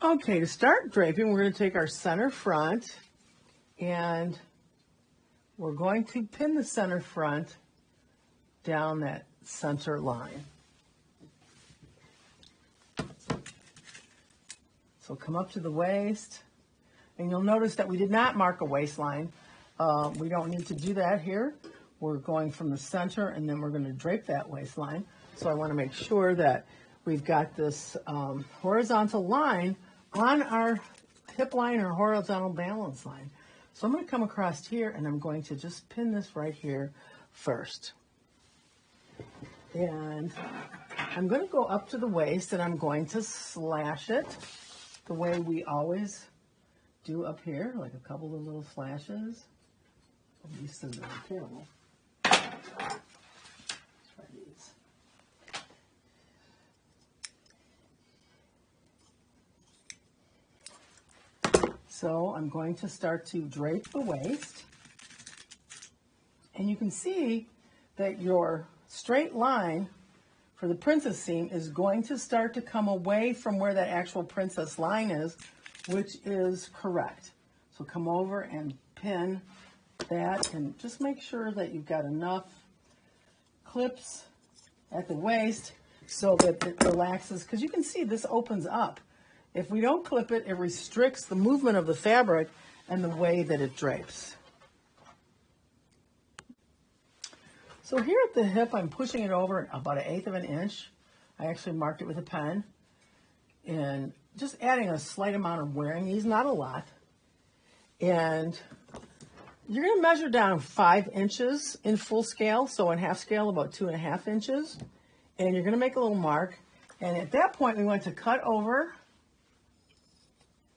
Okay, to start draping, we're going to take our center front and we're going to pin the center front down that center line. So come up to the waist, and you'll notice that we did not mark a waistline. We don't need to do that here. We're going from the center, and then we're going to drape that waistline. So I want to make sure that we've got this horizontal line on our hip line or horizontal balance line. So I'm going to come across here, and I'm going to just pin this right here first. And I'm going to go up to the waist, and I'm going to slash it the way we always do up here, like a couple of little slashes. These scissors are terrible. Let's try these. So I'm going to start to drape the waist. And you can see that your straight line for the princess seam is going to start to come away from where that actual princess line is, which is correct. So come over and pin that, and just make sure that you've got enough clips at the waist so that it relaxes, because you can see this opens up. If we don't clip it, it restricts the movement of the fabric and the way that it drapes. So here at the hip, I'm pushing it over about 1/8 of an inch. I actually marked it with a pen. And just adding a slight amount of wearing these, not a lot. And you're going to measure down 5 inches in full scale. So in half scale, about 2.5 inches. And you're going to make a little mark. And at that point, we want to cut over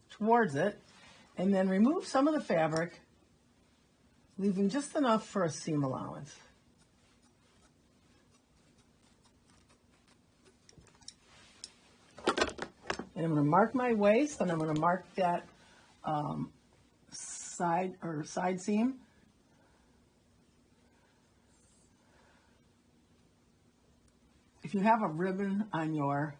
towards it. And then remove some of the fabric, leaving just enough for a seam allowance. And I'm going to mark my waist, and I'm going to mark that side seam. If you have a ribbon on your...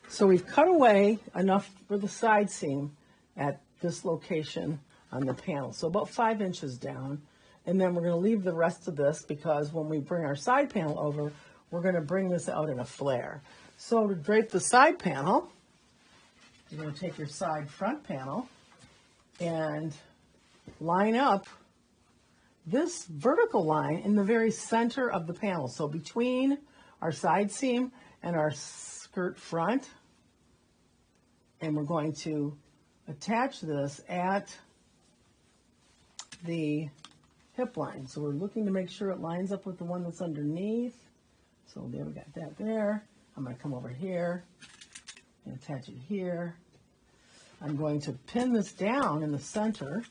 So we've cut away enough for the side seam at this location on the panel, so about 5 inches down. And then we're going to leave the rest of this, because when we bring our side panel over, we're going to bring this out in a flare. So to drape the side panel, you're going to take your side front panel and line up this vertical line in the very center of the panel. So between our side seam and our skirt front, and we're going to attach this at the hip line. So we're looking to make sure it lines up with the one that's underneath. So there, we got that there. I'm going to come over here and attach it here. I'm going to pin this down in the center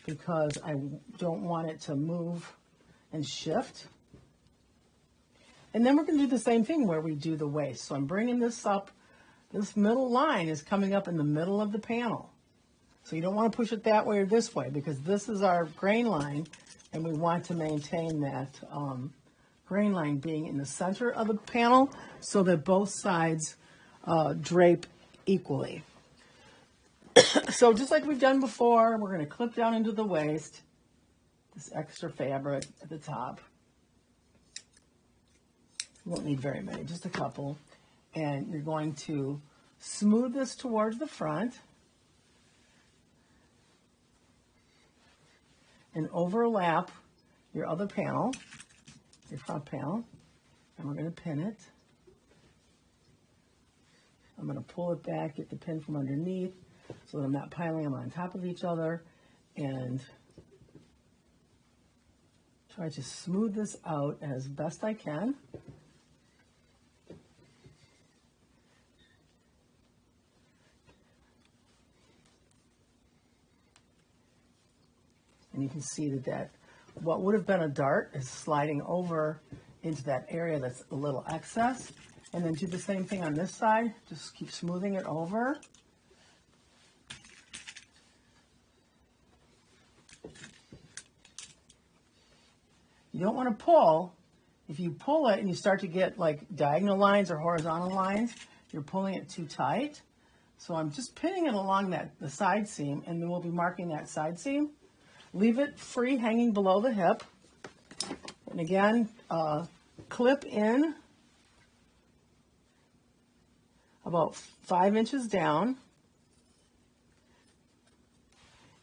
because I don't want it to move and shift. And then we're going to do the same thing where we do the waist. So I'm bringing this up. This middle line is coming up in the middle of the panel. So you don't want to push it that way or this way, because this is our grain line, and we want to maintain that grain line being in the center of the panel so that both sides drape equally. So just like we've done before, we're going to clip down into the waist, this extra fabric at the top. You won't need very many, just a couple. And you're going to smooth this towards the front and overlap your other panel, your front panel, and we're going to pin it. I'm going to pull it back, get the pin from underneath so that I'm not piling them on top of each other, and try to smooth this out as best I can. And you can see that what would have been a dart is sliding over into that area that's a little excess. And then do the same thing on this side. Just keep smoothing it over. You don't want to pull. If you pull it and you start to get like diagonal lines or horizontal lines, you're pulling it too tight. So I'm just pinning it along the side seam, and then we'll be marking that side seam. Leave it free hanging below the hip. And again, clip in about 5 inches down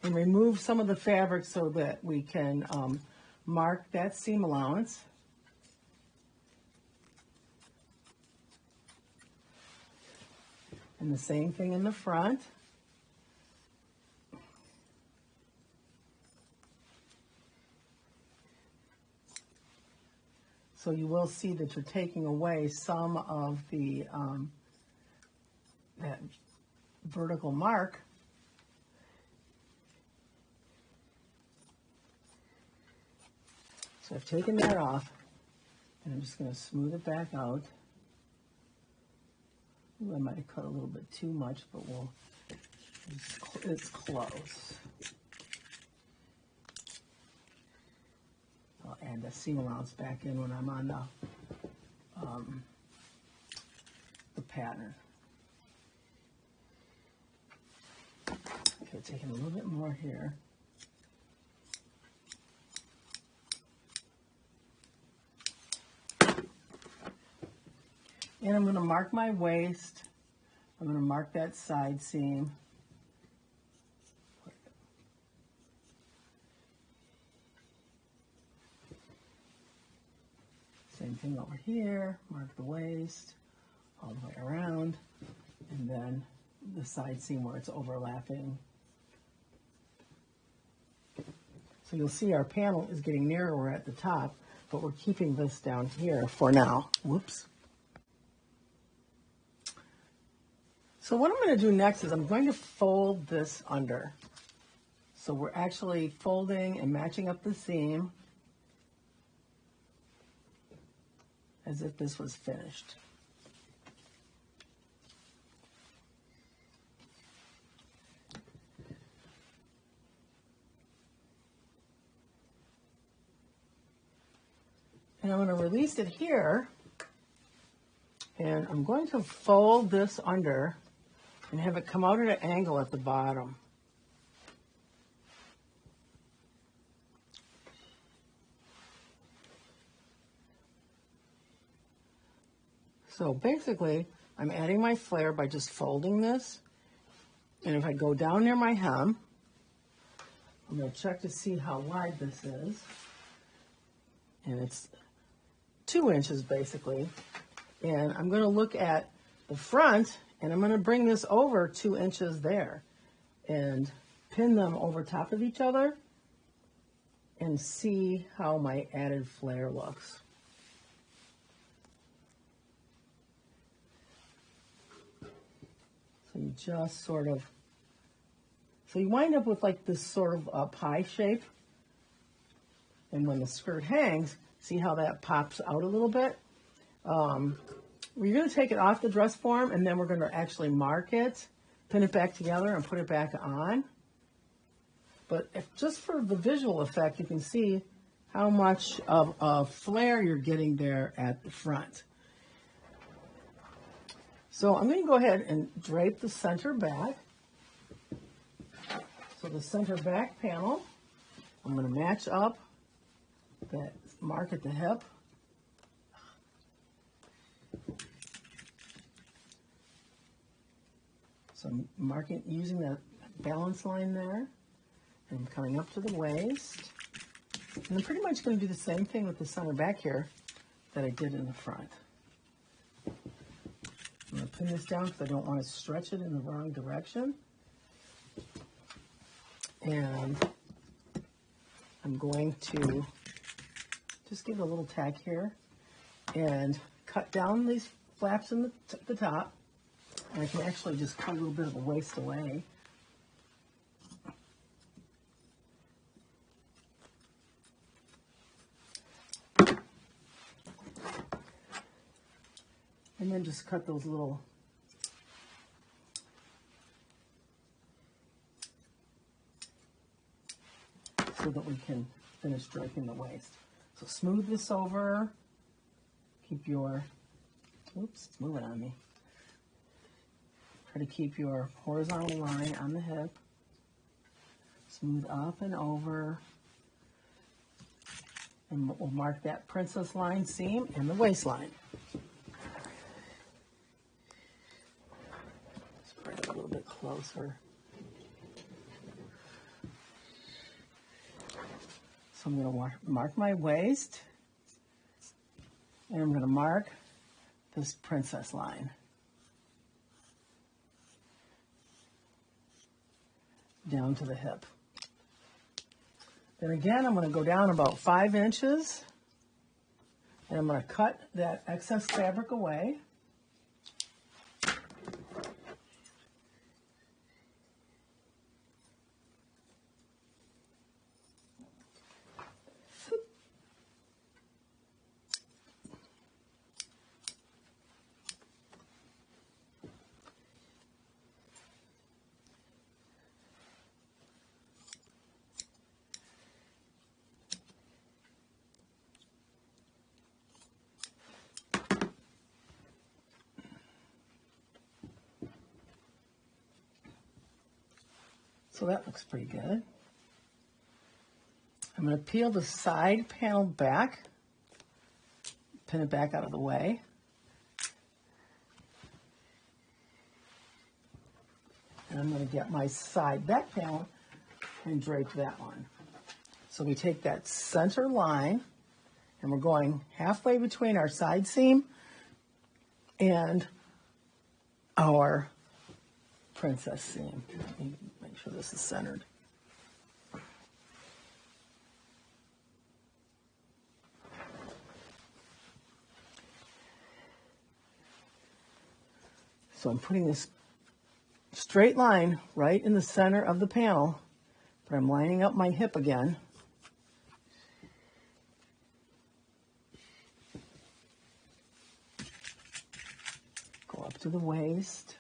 and remove some of the fabric so that we can mark that seam allowance. And the same thing in the front. So you will see that you're taking away some of the that vertical mark. So I've taken that off, and I'm just going to smooth it back out. Ooh, I might have cut a little bit too much, but it's close. I'll add the seam allowance back in when I'm on the pattern. Okay, taking a little bit more here. And I'm going to mark my waist. I'm going to mark that side seam. Same thing over here. Mark the waist all the way around. And then the side seam where it's overlapping. So you'll see our panel is getting narrower at the top, but we're keeping this down here for now. Whoops. So what I'm going to do next is I'm going to fold this under. So we're actually folding and matching up the seam as if this was finished. And I'm going to release it here, and I'm going to fold this under and have it come out at an angle at the bottom. So basically, I'm adding my flare by just folding this. And if I go down near my hem, I'm going to check to see how wide this is. And it's 2 inches basically. And I'm going to look at the front, and I'm going to bring this over 2 inches there and pin them over top of each other and see how my added flare looks. So you just sort of, so you wind up with like this sort of a pie shape. And when the skirt hangs, see how that pops out a little bit? We're going to take it off the dress form, and then we're going to actually mark it, pin it back together, and put it back on. But just for the visual effect, you can see how much of a flare you're getting there at the front. So I'm going to go ahead and drape the center back. So the center back panel, I'm going to match up that mark at the hip. So I'm marking, using that balance line there, and I'm coming up to the waist. And I'm pretty much going to do the same thing with the center back here that I did in the front. I'm going to pin this down because I don't want to stretch it in the wrong direction. And I'm going to just give it a little tag here and cut down these flaps in the top. And I can actually just cut a little bit of the waist away. And then just cut those little so that we can finish draping the waist. So smooth this over. Keep your, oops, it's moving on me. Try to keep your horizontal line on the hip. Smooth up and over. And we'll mark that princess line seam and the waistline. Let's bring it a little bit closer. So I'm going to mark my waist, and I'm going to mark this princess line. Down to the hip. Then again, I'm going to go down about 5 inches, and I'm going to cut that excess fabric away. So that looks pretty good. I'm going to peel the side panel back, pin it back out of the way. And I'm going to get my side back panel and drape that one. So we take that center line and we're going halfway between our side seam and our princess seam. Let me make sure this is centered. So I'm putting this straight line right in the center of the panel, but I'm lining up my hip again. Go up to the waist.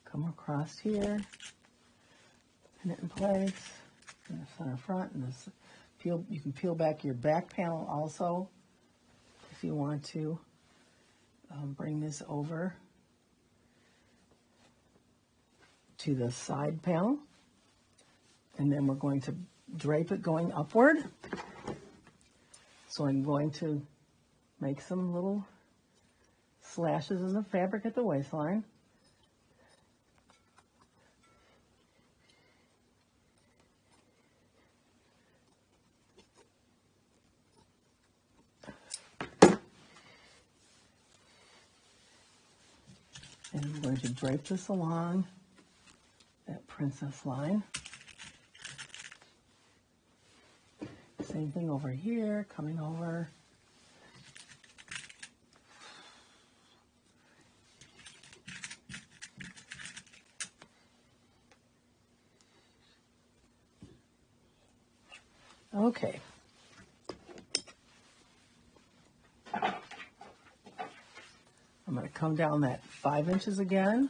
Come across here, pin it in place, in the center front, and this peel. You can peel back your back panel also if you want to bring this over to the side panel, and then we're going to drape it going upward. So I'm going to make some little slashes in the fabric at the waistline. And I'm going to drape this along that princess line. Same thing over here, coming over. Okay. I'm going to come down that 5 inches again,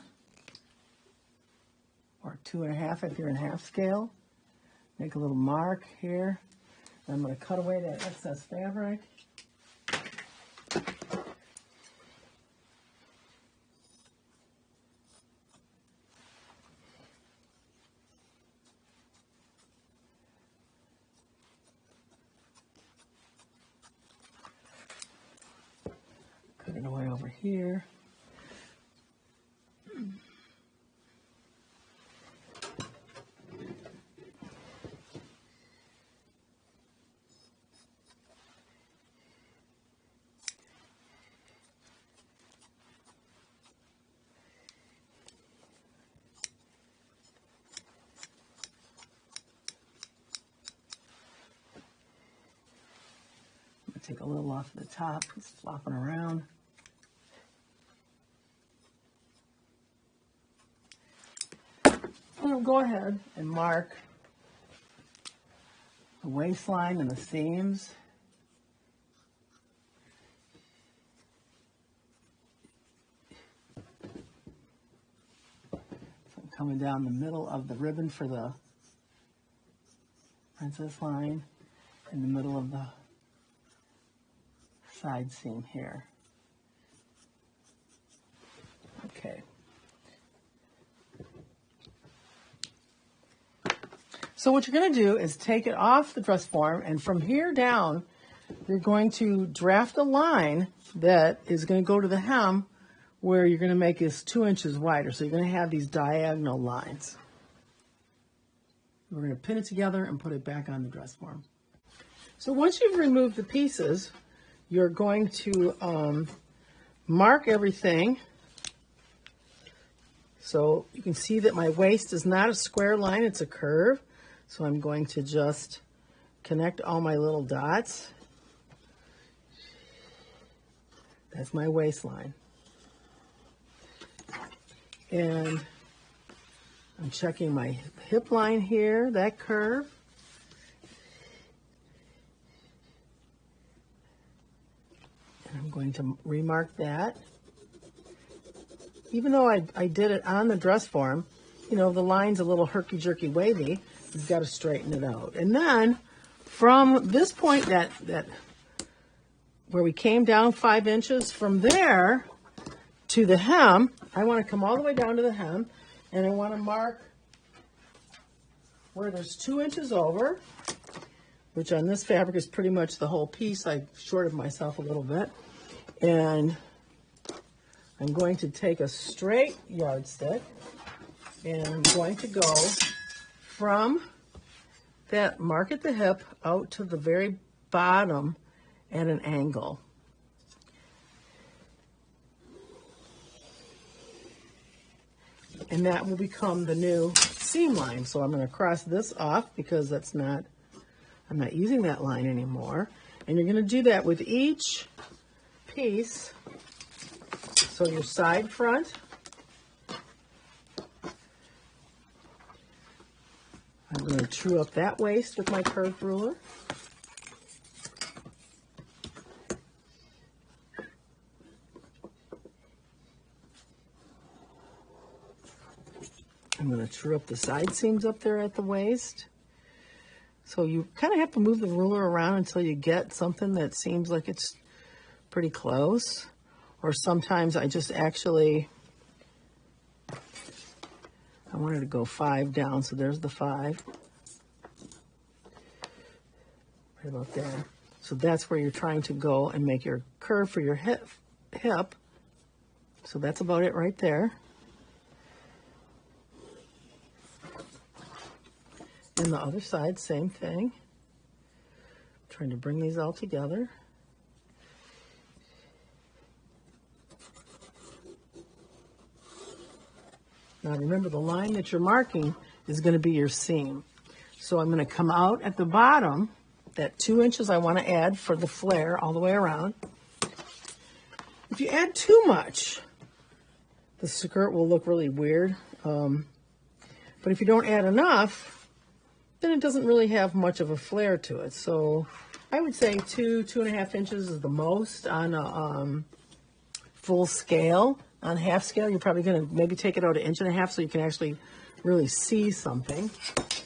or 2.5 if you're in half scale. Make a little mark here. And I'm going to cut away that excess fabric. Cut it away over here. Take a little off the top, it's flopping around. And I'll go ahead and mark the waistline and the seams. So I'm coming down the middle of the ribbon for the princess line, in the middle of the side seam here. So what you're going to do is take it off the dress form, and from here down, you're going to draft a line that is going to go to the hem where you're going to make this 2 inches wider. So you're going to have these diagonal lines. We're going to pin it together and put it back on the dress form. So once you've removed the pieces, you're going to mark everything. So you can see that my waist is not a square line, it's a curve. So I'm going to just connect all my little dots. That's my waistline. And I'm checking my hip line here, that curve. And I'm going to remark that. Even though I did it on the dress form, you know, the line's a little herky-jerky wavy. You've got to straighten it out. And then from this point that where we came down 5 inches, from there to the hem, I want to come all the way down to the hem, and I want to mark where there's 2 inches over, which on this fabric is pretty much the whole piece. I shorted myself a little bit. And I'm going to take a straight yardstick, and I'm going to go from that mark at the hip out to the very bottom at an angle. And that will become the new seam line. So I'm going to cross this off because I'm not using that line anymore. And you're going to do that with each piece. So your side front, I'm going to true up that waist with my curved ruler. I'm going to true up the side seams up there at the waist. So you kind of have to move the ruler around until you get something that seems like it's pretty close. Or sometimes I just actually, I wanted to go 5 down, so there's the 5. Right about there. So that's where you're trying to go and make your curve for your hip. So that's about it right there. And the other side, same thing. Trying to bring these all together. Now remember, the line that you're marking is going to be your seam. So I'm going to come out at the bottom, that 2 inches I want to add for the flare all the way around. If you add too much, the skirt will look really weird. But if you don't add enough, then it doesn't really have much of a flare to it. So I would say 2.5 inches is the most on a full scale. On half scale, you're probably going to maybe take it out 1.5 inches so you can actually really see something.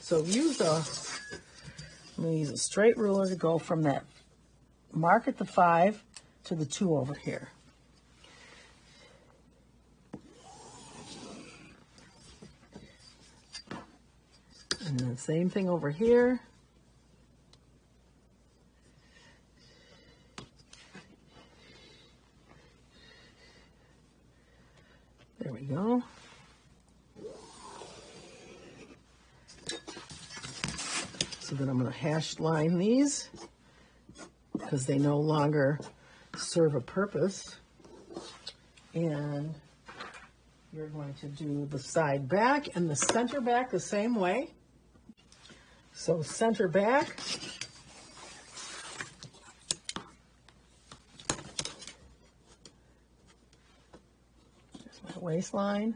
So I'm going to use a straight ruler to go from that mark at the 5 to the 2 over here. And then the same thing over here. There we go. So then I'm going to hash line these because they no longer serve a purpose. And you're going to do the side back and the center back the same way. So center back. There's my waistline.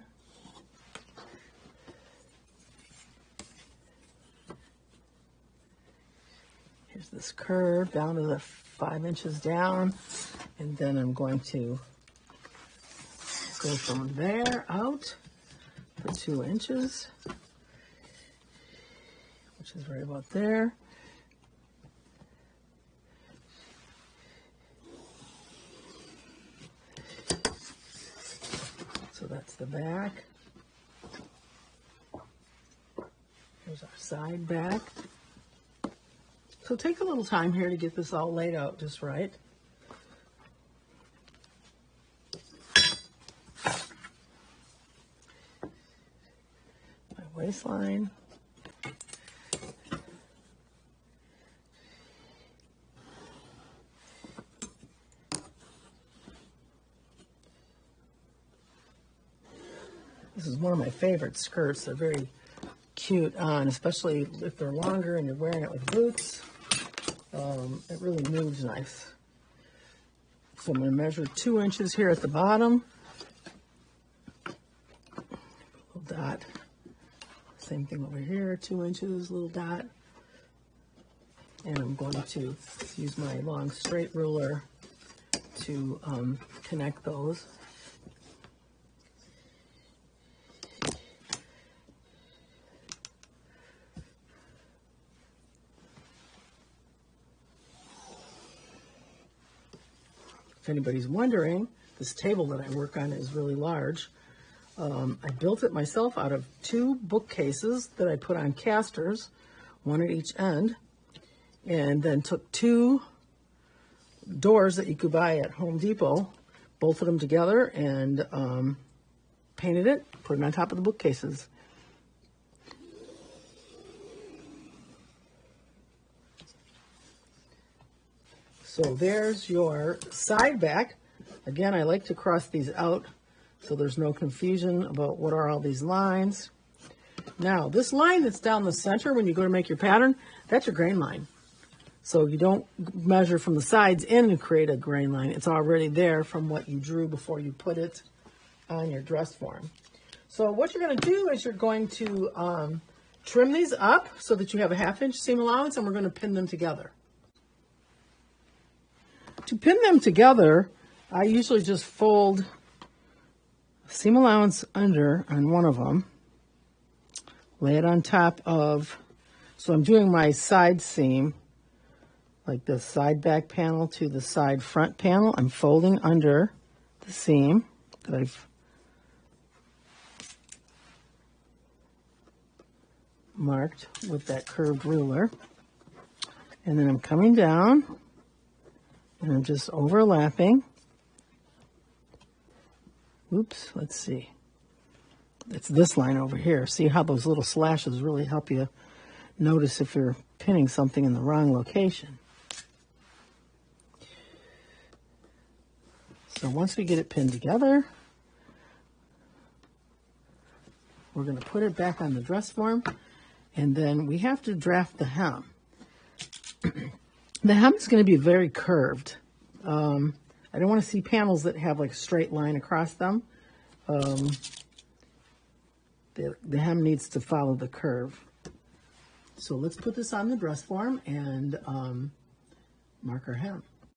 Here's this curve down to the 5 inches down. And then I'm going to go from there out for 2 inches. Which is right about there. So that's the back. There's our side back. So take a little time here to get this all laid out just right. My waistline. This is one of my favorite skirts. They're very cute on, especially if they're longer and you're wearing it with boots. It really moves nice. So I'm going to measure 2 inches here at the bottom. Little dot. Same thing over here, 2 inches, little dot. And I'm going to use my long straight ruler to connect those. If anybody's wondering, this table that I work on is really large. I built it myself out of 2 bookcases that I put on casters, one at each end, and then took 2 doors that you could buy at Home Depot, bolted them together, and painted it, put it on top of the bookcases. So there's your side back. Again, I like to cross these out so there's no confusion about what are all these lines. Now, this line that's down the center when you go to make your pattern, that's your grain line. So you don't measure from the sides in and create a grain line. It's already there from what you drew before you put it on your dress form. So what you're going to do is you're going to trim these up so that you have a 1/2 inch seam allowance, and we're going to pin them together. To pin them together, I usually just fold seam allowance under on one of them, lay it on top of, so I'm doing my side seam, like the side back panel to the side front panel. I'm folding under the seam that I've marked with that curved ruler. And then I'm coming down and I'm just overlapping. Oops, let's see. It's this line over here. See how those little slashes really help you notice if you're pinning something in the wrong location. So once we get it pinned together, we're going to put it back on the dress form, and then we have to draft the hem. The hem is going to be very curved. I don't want to see panels that have like a straight line across them. The hem needs to follow the curve. So let's put this on the dress form and mark our hem.